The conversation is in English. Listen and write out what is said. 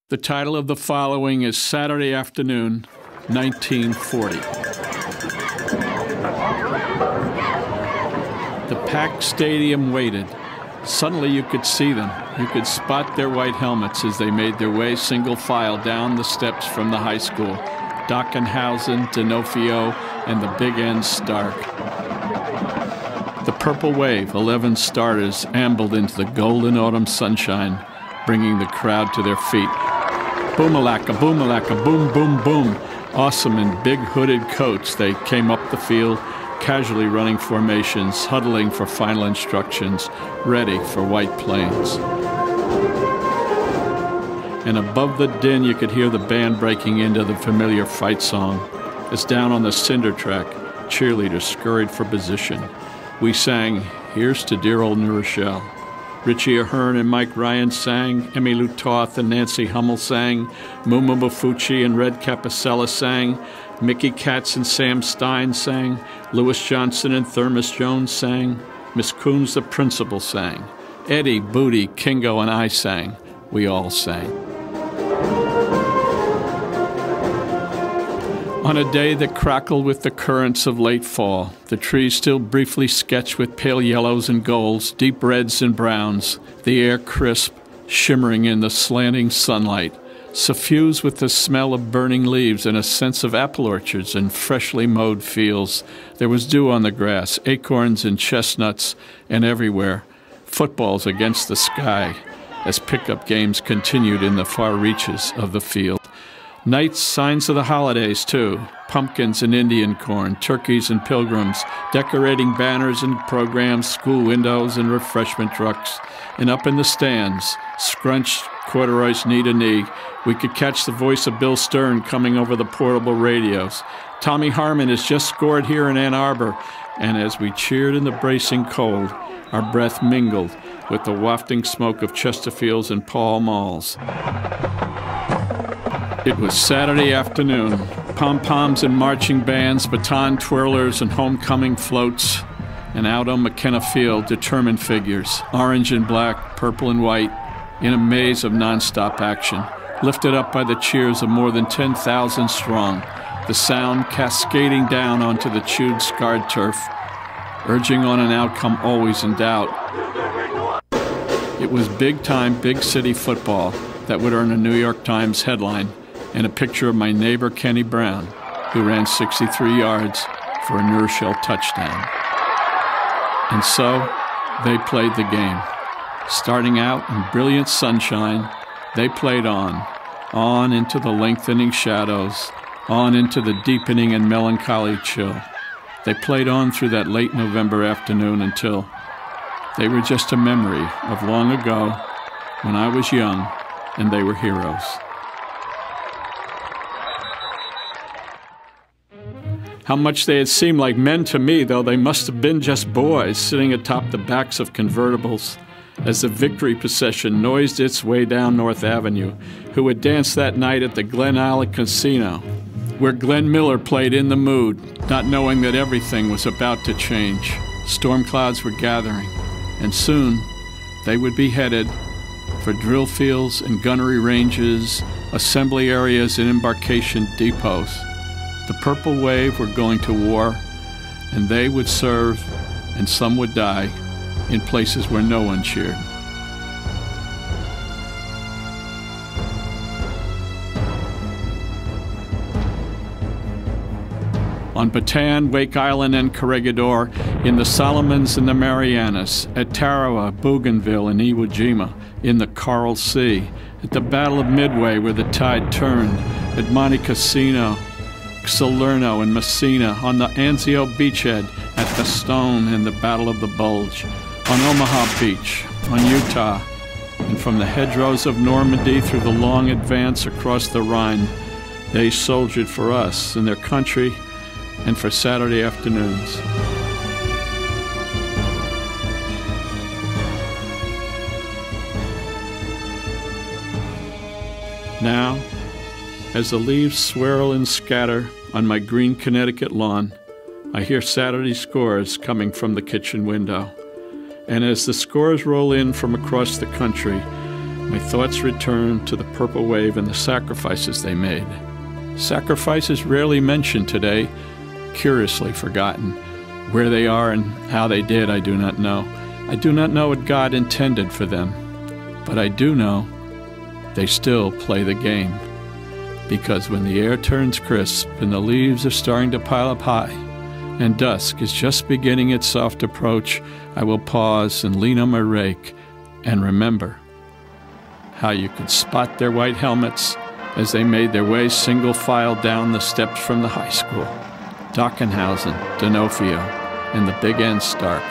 The title of the following is Saturday Afternoon, 1940. The packed stadium waited. Suddenly you could see them. You could spot their white helmets as they made their way single file down the steps from the high school. Dockenhausen, D'Onofrio, and the Big End Stark. The Purple Wave, 11 starters, ambled into the golden autumn sunshine, bringing the crowd to their feet. Boom-a-lacka, boom-a-lacka, boom, boom, boom. Awesome in big hooded coats, they came up the field, casually running formations, huddling for final instructions, ready for White Plains. And above the din, you could hear the band breaking into the familiar fight song. As down on the cinder track, cheerleaders scurried for position. We sang, "Here's to Dear Old New Rochelle." Richie Ahern and Mike Ryan sang, Emmylou Toth and Nancy Hummel sang, Muma Mafucci and Red Capicella sang, Mickey Katz and Sam Stein sang, Lewis Johnson and Thermos Jones sang, Miss Coons the principal sang, Eddie, Booty, Kingo, and I sang. We all sang. On a day that crackled with the currents of late fall, the trees still briefly sketched with pale yellows and golds, deep reds and browns, the air crisp, shimmering in the slanting sunlight, suffused with the smell of burning leaves and a sense of apple orchards and freshly mowed fields. There was dew on the grass, acorns and chestnuts, and everywhere, footballs against the sky, as pickup games continued in the far reaches of the field. Nights, signs of the holidays, too. Pumpkins and Indian corn, turkeys and pilgrims, decorating banners and programs, school windows and refreshment trucks. And up in the stands, scrunched corduroys knee to knee, we could catch the voice of Bill Stern coming over the portable radios. Tommy Harmon has just scored here in Ann Arbor. And as we cheered in the bracing cold, our breath mingled with the wafting smoke of Chesterfields and Pall Malls. It was Saturday afternoon. Pom-poms and marching bands, baton twirlers and homecoming floats. And out on McKenna Field, determined figures, orange and black, purple and white, in a maze of nonstop action, lifted up by the cheers of more than 10,000 strong, the sound cascading down onto the chewed, scarred turf, urging on an outcome always in doubt. It was big-time, big-city football that would earn a New York Times headline, and a picture of my neighbor Kenny Brown, who ran 63 yards for a New Rochelle touchdown. And so, they played the game. Starting out in brilliant sunshine, they played on into the lengthening shadows, on into the deepening and melancholy chill. They played on through that late November afternoon until they were just a memory of long ago when I was young and they were heroes. How much they had seemed like men to me, though they must have been just boys sitting atop the backs of convertibles as the victory procession noised its way down North Avenue, who had danced that night at the Glen Isle Casino, where Glenn Miller played In the Mood, not knowing that everything was about to change. Storm clouds were gathering, and soon they would be headed for drill fields and gunnery ranges, assembly areas and embarkation depots. The Purple Wave were going to war, and they would serve, and some would die, in places where no one cheered. On Bataan, Wake Island, and Corregidor, in the Solomons and the Marianas, at Tarawa, Bougainville, and Iwo Jima, in the Coral Sea, at the Battle of Midway where the tide turned, at Monte Cassino, Salerno and Messina, on the Anzio beachhead, at the Stone and the Battle of the Bulge, on Omaha Beach, on Utah, and from the hedgerows of Normandy through the long advance across the Rhine, they soldiered for us and their country and for Saturday afternoons. Now, as the leaves swirl and scatter on my green Connecticut lawn, I hear Saturday scores coming from the kitchen window. And as the scores roll in from across the country, My thoughts return to the purple wave and the sacrifices they made. Sacrifices rarely mentioned today, curiously forgotten. Where they are and how they did, I do not know. I do not know what God intended for them. But I do know they still play the game. Because when the air turns crisp and the leaves are starting to pile up high, and dusk is just beginning its soft approach, I will pause and lean on my rake and remember how you could spot their white helmets as they made their way single file down the steps from the high school. Dockenhausen, D'Onofrio, and the Big End Stark.